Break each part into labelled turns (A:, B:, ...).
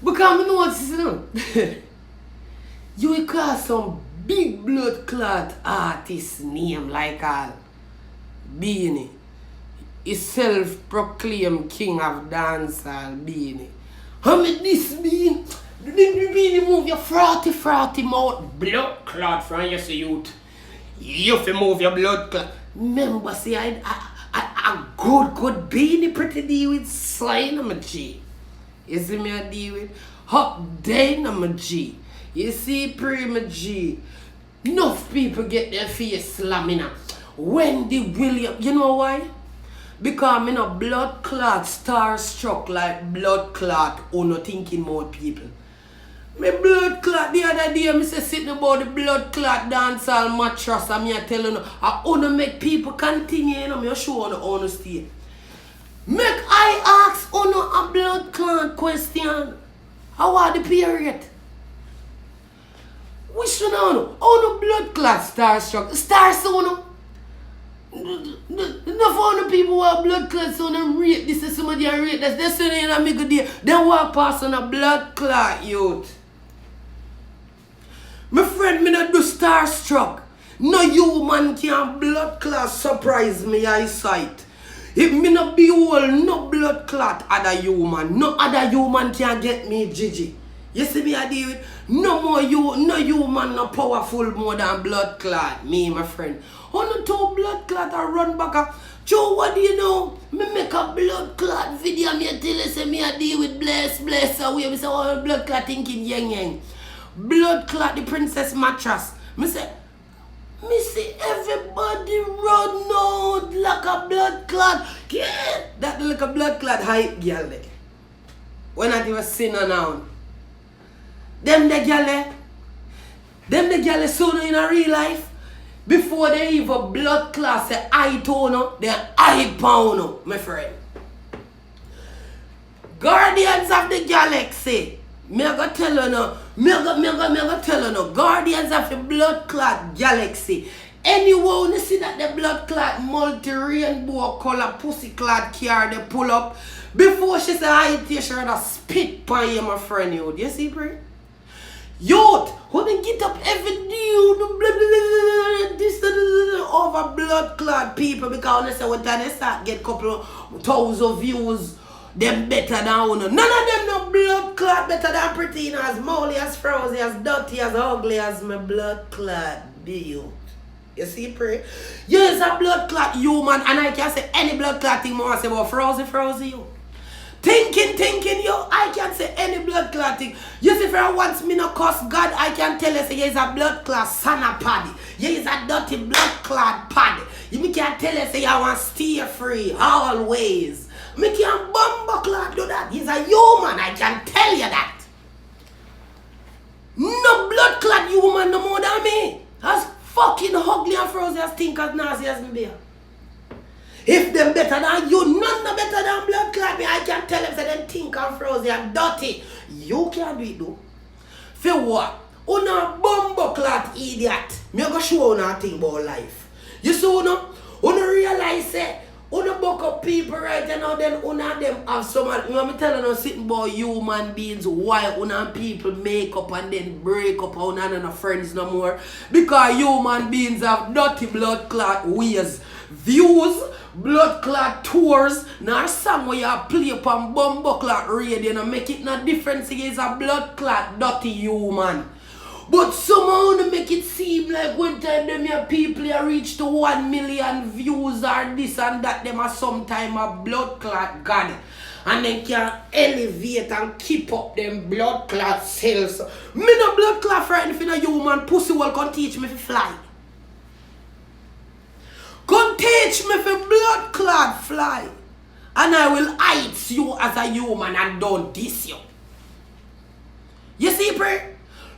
A: Because I know what's you will call some big blood clot artist name like Beanie. Is self-proclaimed king of dancehall Beanie. How many this Beanie? The Beanie move your frothy mouth. Blood clot from your youth. You fi move your blood clot. Remember, see, I good Beanie pretty deal with sign of my G. You see me I deal with? Hot day of my G. You see, Prima G. Enough people get their face slamming up. Wendy Williams, you know why? Because I'm in a blood clot starstruck like blood clot or no thinking more people. My blood clot the other day, I say sitting about the blood clot dancehall mattress and me I tell you, I wanna make people continue, you know, me show on the honesty. Make I ask on a blood clot question. How are the period? Which one on? Oh no blood clot starstruck. Star soon. Enough of the people who have blood clots on them rate this is somebody I rate that's destiny in a big day. Then walk past on a blood clot youth. My friend me not do starstruck. No human can blood clot surprise me eyesight. If me not be all no blood clot other human. No other human can get me Gigi. You see me I deal with no human no powerful more than blood clot. Me my friend. On two blood clot I run back. Joe, what do you know? Me make a blood clot video. Me tell you say me I deal with bless away. Me say oh blood clot thinking yang. Blood clot the princess mattress. Me say everybody run out like a blood clot. Yeah, that like a blood clot hype girl. When I even seen her now. Them the girl soon in a real life. Before they even blood clot say I tone, they I pound, my friend. Guardians of the Galaxy. Me go tell you no. Me go tell you no. Guardians of the blood clot galaxy. Anyone you see that the blood clot multi-rainbow color pussy clot car they pull up. Before she say I tell she rather spit pan you, my friend. You see, bro? Youth, who they get up every day this over blood clot people because they say when they start get couple of thousand views, them better than one. None of them no blood clot better than pretty, as moldy, as frozy, as dirty, as ugly as my blood clot build. You see, pray? Yes, a blood clot human, and I can say any blood clot thing more say about frozy you. Thinking you, I can say any blood clot thing. You see, if I want me no cuss God, I can tell you say yes a blood clot sana paddy. Yes a dirty blood clot paddy. You can tell you say I want stay free always. Me can bumbo clot do that. He's a human, I can tell you that. No blood clot human no more than me. As fucking ugly and frozen as think as nasty as me be. If them better than you, none no better than blood clot me. I can tell them say them think and frozen and dirty. You can't do it though. For what? Una bumbo clot idiot. Me go show you a thing about life. You see una realize say una buck up people right now, then una them have some. You know me telling you sitting about human beings why una people make up and then break up and una no friends no more. Because human beings have dirty blood clot ways, views, blood clot tours. Now song where you play upon bumbo clot radio and make it no difference is a blood clot dirty human. But somehow they make it seem like one time them your people reach to 1 million views or this and that, them are sometime a blood clot god. And then can elevate and keep up them blood clot cells. Me no blood clot frightened for no human pussy will can teach me to fly. Come teach me for blood clot fly. And I will hide you as a human and don't diss you. You see, pray?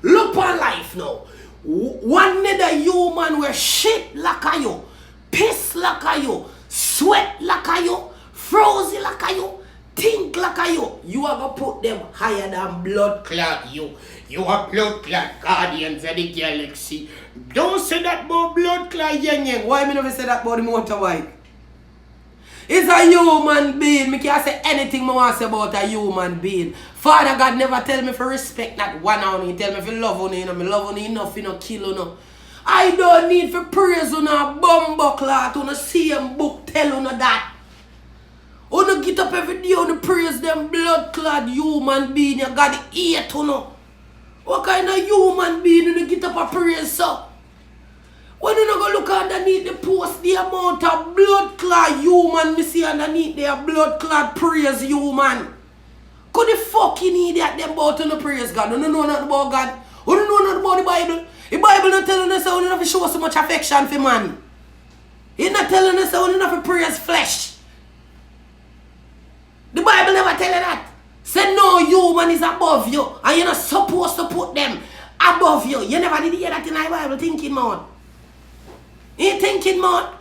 A: Look on life now. One other human were shit like you, piss like you, sweat like you, frozen like you, think like you. You are gonna put them higher than blood clot you. You are blood clot guardians of the galaxy. Don't say that about blood clot yang. Why me never say that about the motorbike? It's a human being. Me can't say anything I want to say about a human being. Father God never tell me for respect not one on me. He tell me for love on you. Me love on you enough, you know, kill you. I don't need for praise on a bumbuckler to see him book tell you that. You get up every day and praise them blood clad human being. You got the hate, you know. What kind of human being you get up and praise so? When you not go look underneath the post, the amount of blood clot human me see underneath there, blood clot praise human. Could the fucking idiot them about to praise God? You don't know nothing about God. You don't know nothing about the Bible. The Bible not telling us how you have to show so much affection for man. It's not telling us how you have to praise flesh. The Bible never tell you that. Say no human is above you and you're not supposed to put them above you. You never did hear that in the Bible thinking, man. You thinking, man?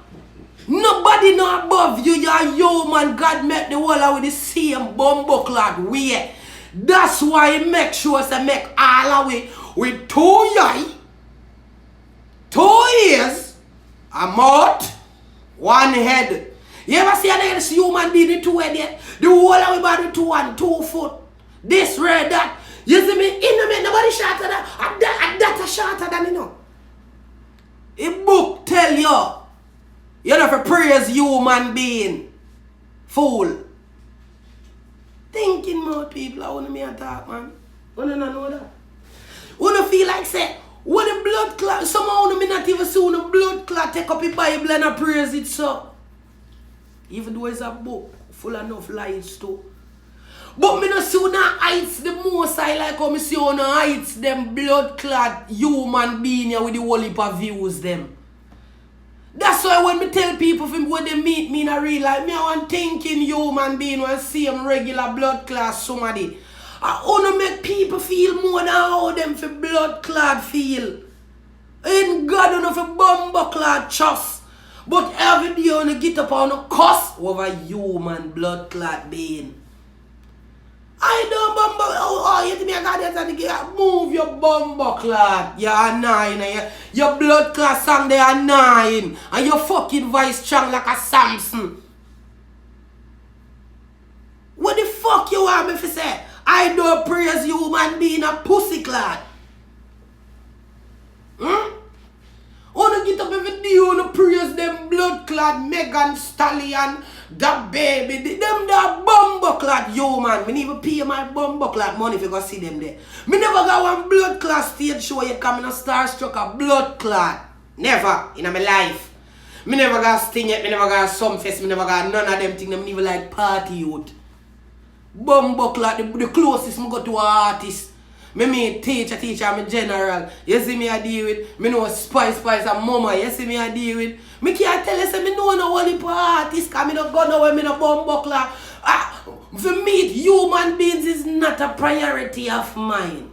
A: Nobody no above you. You're human. God made the world with the same bumbuckler way. That's why he make sure to make all of it with 2 eyes, 2 ears, a mouth, 1 head. You ever see a human being with 2 heads? The whole of the body 2 and 2 foot. This, red, that. You see me? In the man, nobody shorter than that. That's shorter than you know. A book tell you don't have to praise human being. Fool. Thinking more people, I want me to talk, man. Want to know that? Want to feel like say, when the blood clot, somehow me not even see the blood clot take up the Bible and I praise it so. Even though it's a book full enough lies too. But me not see no heights the most I like how me see no heights them blood clot human being here with the whole heap of views them. That's why when me tell people when they meet me in a real life, me I want thinking human being when see them regular blood clot somebody. I want to make people feel more than how them for blood clot feel. Ain't God enough for bumbo clot trust. But every day on the get up on a cuss over human blood clot being. I don't bumbo. Oh, you think me I got that and get move your bumbo clot. You're a 9. Your blood clot song they are 9. And your fucking voice strong like a Samson. What the fuck you want me to say? I don't praise human being a pussy clot. Wanna get up every day, wanna praise them blood clot Megan Stallion, that baby, them that bumbo clot human. Me never pay my bumbo clot money if you go see them there. Me never got one blood clot stage show you come in a starstruck a blood clot. Never in my life. Me never got sting yet, me never got some fest, me never got none of them things, them never like party youth. Bumbo clot, the closest me go to an artist. Me teacher, I'm a general. You see me I deal with. Me know Spice and Mama. You see me I deal with. Me can't tell you say me know no only artist because me not go nowhere, me no bumbuckler. For me, human beings is not a priority of mine.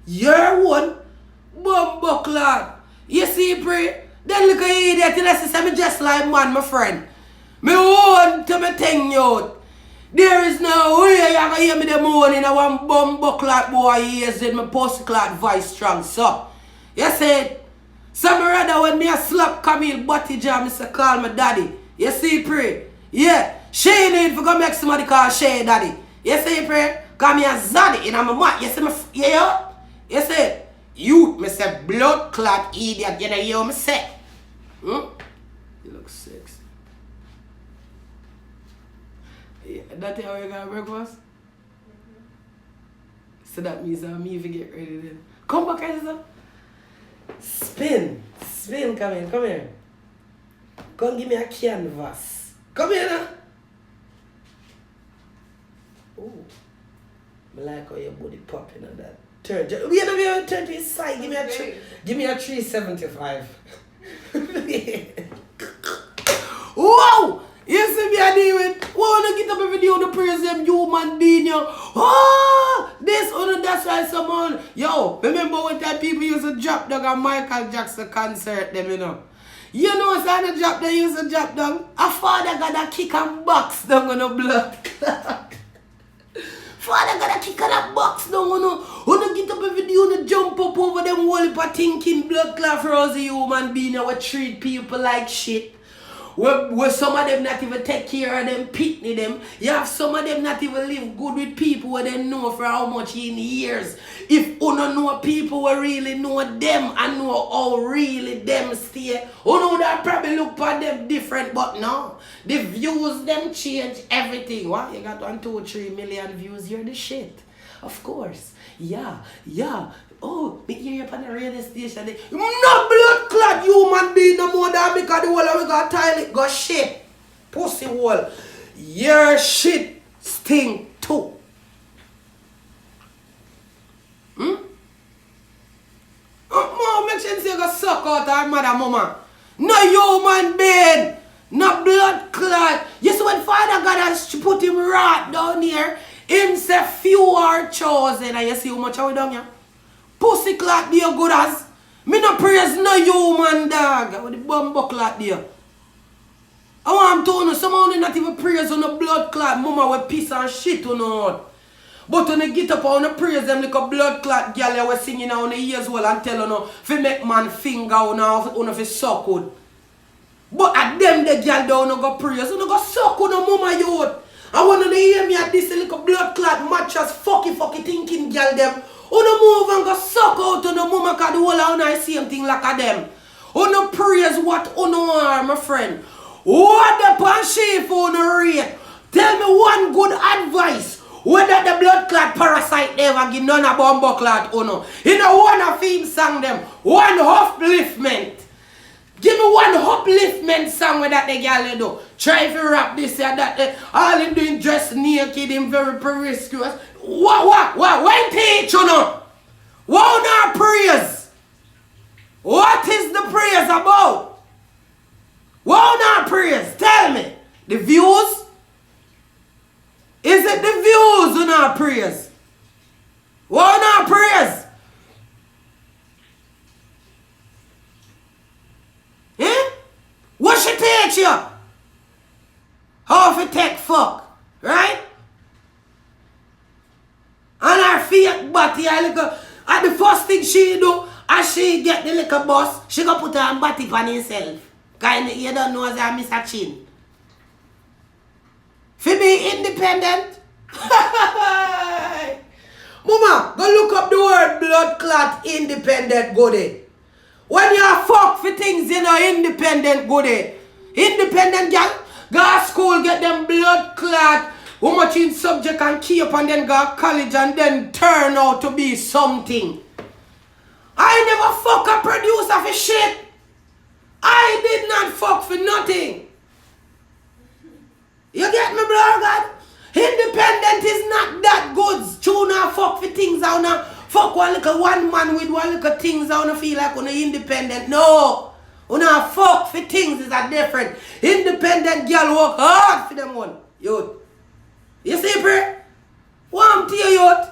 A: Your one bumbuckler. You see, pray. Then look at idiot till I say me just like man, my friend. Me want to me thing out. There is no way you can hear me the morning I want bumbo clot boy ears in my post clot voice strong so. You said some rather when me a slap Camille body jam I say call my daddy. You see pray? Yeah. She need to go make somebody call Shay daddy. You see pray? Call me a zaddy in my mouth. You see me yeah? You say you me say blood clot idiot you know hear me say? You look sexy. Yeah, that's how you got breakfast? So that means me if you get ready then. Come back, Elsa. Spin. Come here. Come give me a canvas. Come here now. Oh. I like how your body popping on that. Turn. We have to turn to his side. Give me a 375. Whoa! You see me I deal with. Wanna get up every day on the praise them human being yo. Oh, this or that's why someone. Yo, remember when that people used to drop down at Michael Jackson concert them, you know. You know what's on the drop they used to drop down? A father got a kick and box down on the blood. Father got a kick and a box down on the. Wanna get up every day on the jump up over them whole heap of thinking blood clot frozen human being and we treat people like shit. where some of them not even take care of them, pitney them. You have some of them not even live good with people where they know for how much in years. If you don't know people who really know them and know how really them stay, you know that probably look at them different, but no. The views them change everything. What? You got 1, 2, 3 million views, you're the shit. Of course. Yeah. Oh, me hear you up on the radio station. No blood clot human being no more than because the whole of we got toilet go shit. Pussy hole. Your shit stink too. Mom, make sure you go suck out our mother, mama. No human being. No blood clot. You see when Father God has put him right down here, him say few are chosen. And you see how much are we done here? Pussy clot there good as. Me no praise no human dog. With the bumbo clot there. I want to know someone not even praise on the blood clot. Mama with piss and shit on her. But when you get up on the praise them like a blood clot girl you were singing on the ears well and tell her fi make man finger on fi suck good. But at them the girl don't go praise. You go suck on the mama youth. I want to hear me at this little blood clot matches fucky thinking girl them. You move and go suck out on the mama because the whole of the same thing like a them. You praise what you are, my friend. What the pan shape on the rate? Tell me one good advice. Whether the blood clot parasite never give none of bumbo clot or no. You know one of him sang them. One upliftment. Give me one upliftment song where that the girl do. Try to rap this and that. All him doing dressed naked, him very promiscuous. When teach you know? What not praise? What is the praise about? What not praise? Tell me. The views? Is it the views or not praise? What not praise? Eh? What she teach you? How to take fuck, right? And her fake body, and the first thing she do, as she get the little bus, she go put her body on herself. Because you don't know as I miss a chin. For be independent. Mama, go look up the word blood clot independent goody. When you fuck for things, you know independent goody. Independent girl, go to school, get them blood clot, how much in subject and keep and then go to college and then turn out to be something. I never fuck a producer for shit. I did not fuck for nothing. You get me, bro, God? Independent is not that good. You not fuck for things. I wanna fuck one man with one little things. I wanna feel like I'm independent. No. You not fuck for things is a different. Independent girl work hard for them one. Youth. You see, bro? What to you, youth?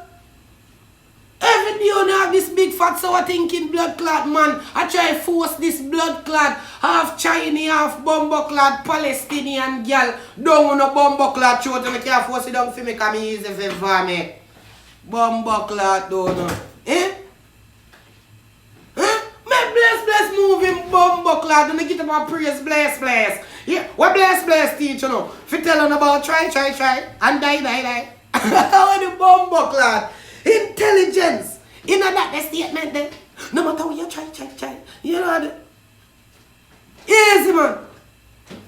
A: Every day you have this big fat sour thinking blood clot man. I try to force this blood clot, half Chinese, half bumbo clot, Palestinian girl. Don't want no bumbo clot throat and I can't force it down for me because me easy for me. Bumbo clot don't know. Eh? Eh? Me bless moving bumbo clot and I get up and praise bless. Yeah, what bless teach you know? If you tell them about try and die. How the bumbo clot? Intelligence. You know that the statement then? No matter what you try. You know that? Easy man.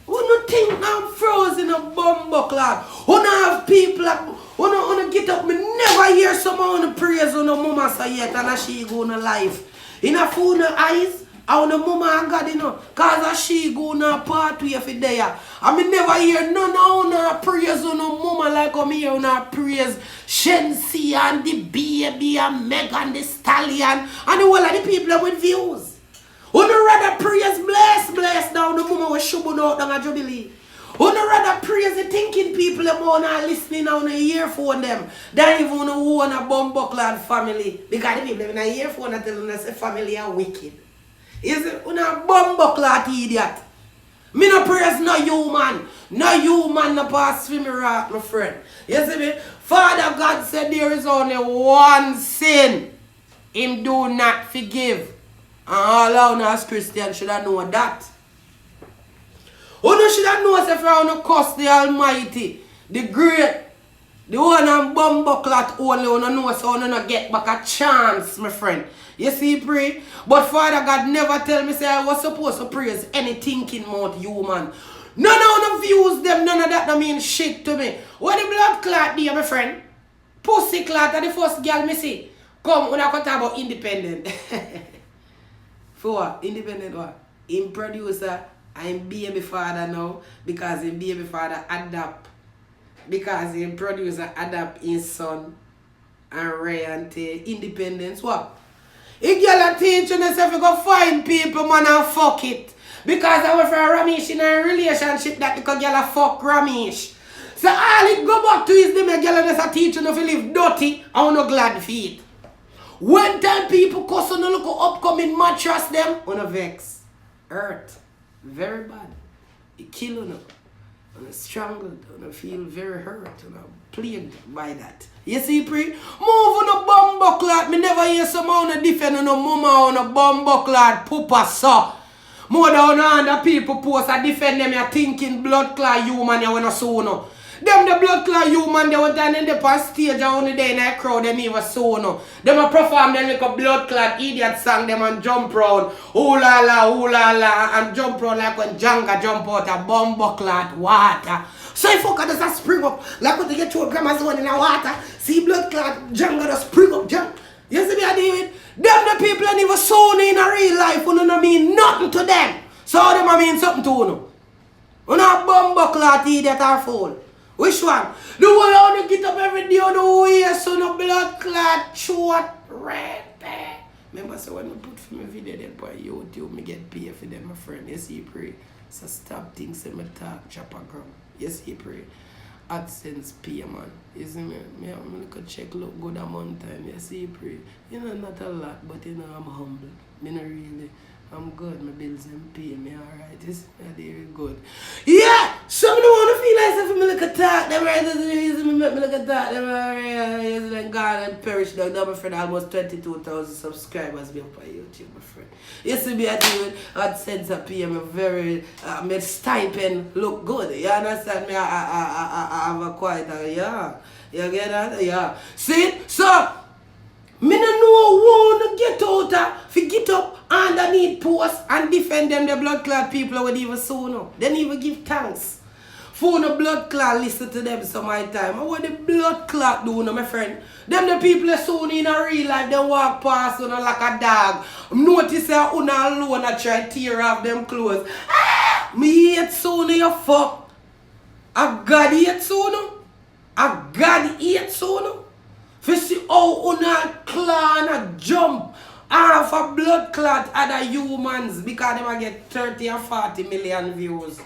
A: Who no think I'm frozen a bumbo clot? Who no have people like who no get up? Me never hear someone praise on a mama say yet and she go on life. In a phone eyes, I want a mama and God, you know, cause she go on a pathway for there. I mean never hear none of praise on a mama like I'm here on a praise Shenseea and the baby and Megan the stallion and the whole of the people with views. Who no rather praise bless down the mama with shubun out down a jubilee. Who no rather praise the thinking people them on and listening on the earphone them than even who on a bumbo clad family. Because the people in a earphone are telling us the family are wicked. Is it una bumbo clot idiot? Me no praise no human. No human no pass for me right, my friend. You see me? Father God said there is only one sin. Him do not forgive. And all of us Christians should have known that. You should have known if you want to cuss the Almighty, the great, the one and bumbuckler only you know so you not get back a chance, my friend. You see, pray? But Father God never tell me say I was supposed to praise any thinking mouth human. None of the views them, none of that mean shit to me. What the blood clot there, my friend? Pussy clot are the first girl me see. Come, when I talk about independent. For what? Independent what? In producer, I'm baby father now because in baby father adapt. Because in producer adapt his son and Ray and Tay. Independence what? If girl are teaching herself to go find people, man, and fuck it. Because I was for Ramesh in a relationship that because girl a fuck Ramesh. So all it go back to is them a girl that's a teacher if you live dirty, I no glad feet. One time people cuss on the look upcoming mattress them, on a vex. Hurt. Very bad. It kill on and strangled and I feel very hurt and I'm plagued by that. You see, pre? Move on a bumbuckler. Me never hear someone defend on a mama on a bumbuckler poopa so. More than 100 people post I defend them you thinking blood clot human you wanna so no. Them the blood clot human they went down in the past stage only day in that crowd them even so no. Them a perform them like a blood clot idiot song them and jump round. Ooh la la and jump round like when Jenga jump out a bumbuckler water. So if fucker does a spring up like what they get to a grandma's one in the water. See blood clot Jenga does spring up jump. You see me I deal with? Them the people that never saw in a real life who don't mean nothing to them. So them I mean something to you. You know bumbuckler idiot or fool. Which one? The one how they get up every day on the way so no blood clot short red. Remember so when we put for my video then by YouTube me get paid for them my friend. You see pray. So stop things in my talk chopper gram. You see pray. AdSense pay man. You see me? I'm look at check look good a month time. You see pray. You know not a lot but you know I'm humble. Me not really. I'm good, my bills and pay me alright. It's very good. Yeah! Some don't want to feel like if I look at that, them right the reason me look at that, them alright, then God and perish down. Now my friend almost 22,000 subscribers be up on YouTube, my friend. You see me I do it AdSense a pay me very my stipend look good. You understand me? I have a quite yeah. You get that? Yeah. See? So me no know who to get out if you get up underneath post and defend them the blood clot people would even so no. They even give thanks. For the blood clot listen to them some my time. And what the blood clot do no my friend? Them the people that soon in a real life they walk past you know, like a dog. Notice that una alone I try to tear off them clothes. Ah! Me hate soon you fuck. A God hate soon. A God hate soon. You see how una clan a jump half a blood clot other humans because they get 30 or 40 million views.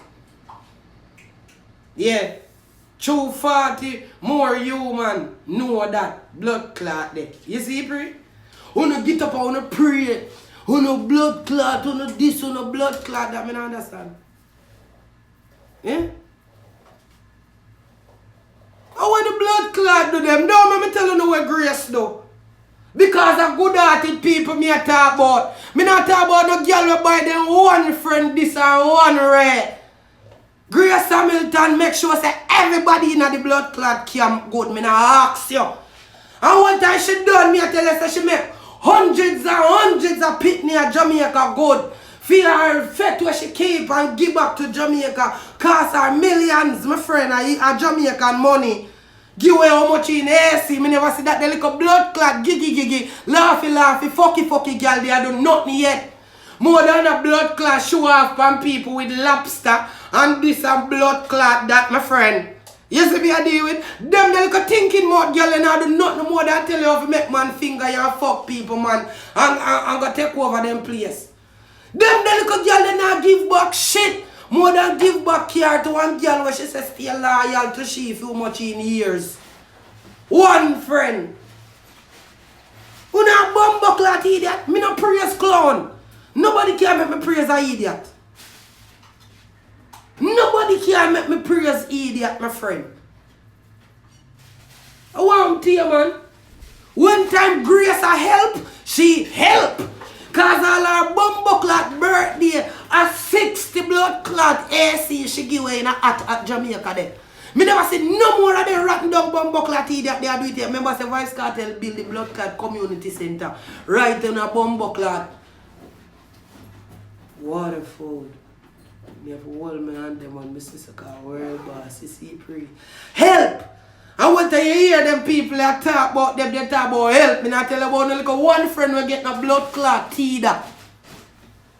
A: Yeah. 240 more human know that blood clot there. You see pray? Una get up and una pray. Una blood clot, una this, una blood clot that me not understand. Yeah? How when the blood clot do them? Don't let me tell you no what grace do. Because of good-hearted people me a talk about. Me not talk about no girl who buy them one friend this or one rare. Grace Hamilton make sure say everybody in the blood clot camp good. Me not ask you. And one time she done me I tell her say she make hundreds and hundreds of pitney at Jamaica good. Feel her fat where she keep and give back to Jamaica. Cost her millions, my friend, a Jamaican money. Give away how much in AC. Me never see that the little blood clot, giggy, laughy, fucky girl, they do nothing yet. More than a blood clot show off from people with lobster and this and blood clot that, my friend. You see me I deal with? Them the little thinking more girl and I do nothing more than tell you how to make man finger you and fuck people, man. And go take over them place. Them the little girl they not give back shit. More than give back care to one girl where she says stay loyal to she for much in years. One friend. Who not bumbuckler idiot? Me no praise clown. Nobody can make me praise an idiot. Nobody can make me praise idiot, my friend. I want to tell you, man. One time Grace a help, she help. Cause all her bumbuckler clot birthday. A 60 blood clot AC she give away in a at Jamaica there. Me never see no more of them rotten dog bumbo clot that they are doing it. Remember say Vice Cartel build the blood clot community center right in a bumbo clot. Water food. Me have to hold my hand them on my sister called World Boss. You see, pre. Help! I want to hear them people that talk about them, they talk about help. Me not tell about no little one friend will get a blood clot teether.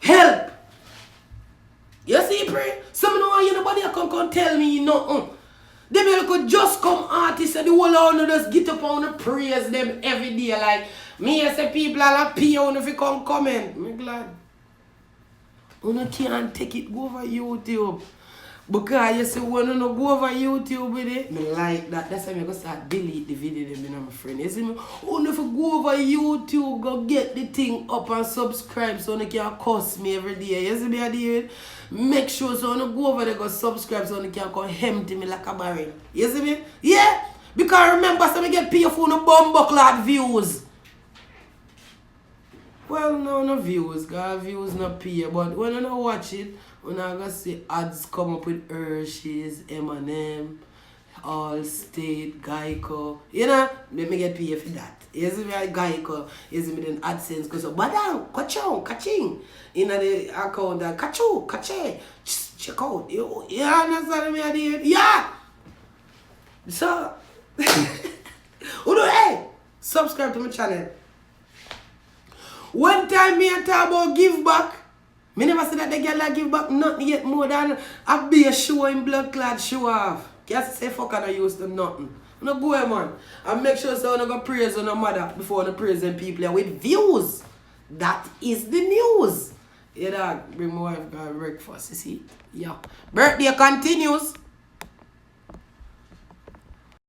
A: Help! You see, pre? Some know why nobody can tell me nothing. Them could just come artists and the whole on just get up on the praise them every day. Like me I say people are like pay on if you come comment. Me glad. You can't take it, go over YouTube. Because you see, when you go over YouTube with it, me like that. That's why I'm going to start delete the video, them, my friend. You see me? If you go over YouTube, go get the thing up and subscribe so you can cuss me every day. You see me, I do it? Make sure so you go over there, go subscribe so you can come empty me like a barrel. You see me? Yeah? Because remember, so I get paid for no bumbuckler views. Well, no views, because views not pay, but when I watch it, when I go see ads come up with Hershey's, M&M, Allstate, Geico, you know, let me get paid for that. You see me, Geico, you see me, then AdSense goes up, badang, kachong, kaching, in the account, kachu, kache, check out, you understand me, I did? Yeah! So, hey, subscribe to my channel. One time me I talk about give back. Me never say that they get like give back nothing yet more than a beer show in blood clot show off. Can't say fuck and I use them nothing. No go ahead, man. And make sure so you go praise on the mother before you praise them people with views. That is the news. Yeah, dog. Bring my wife got breakfast, you see. Yeah. Birthday continues.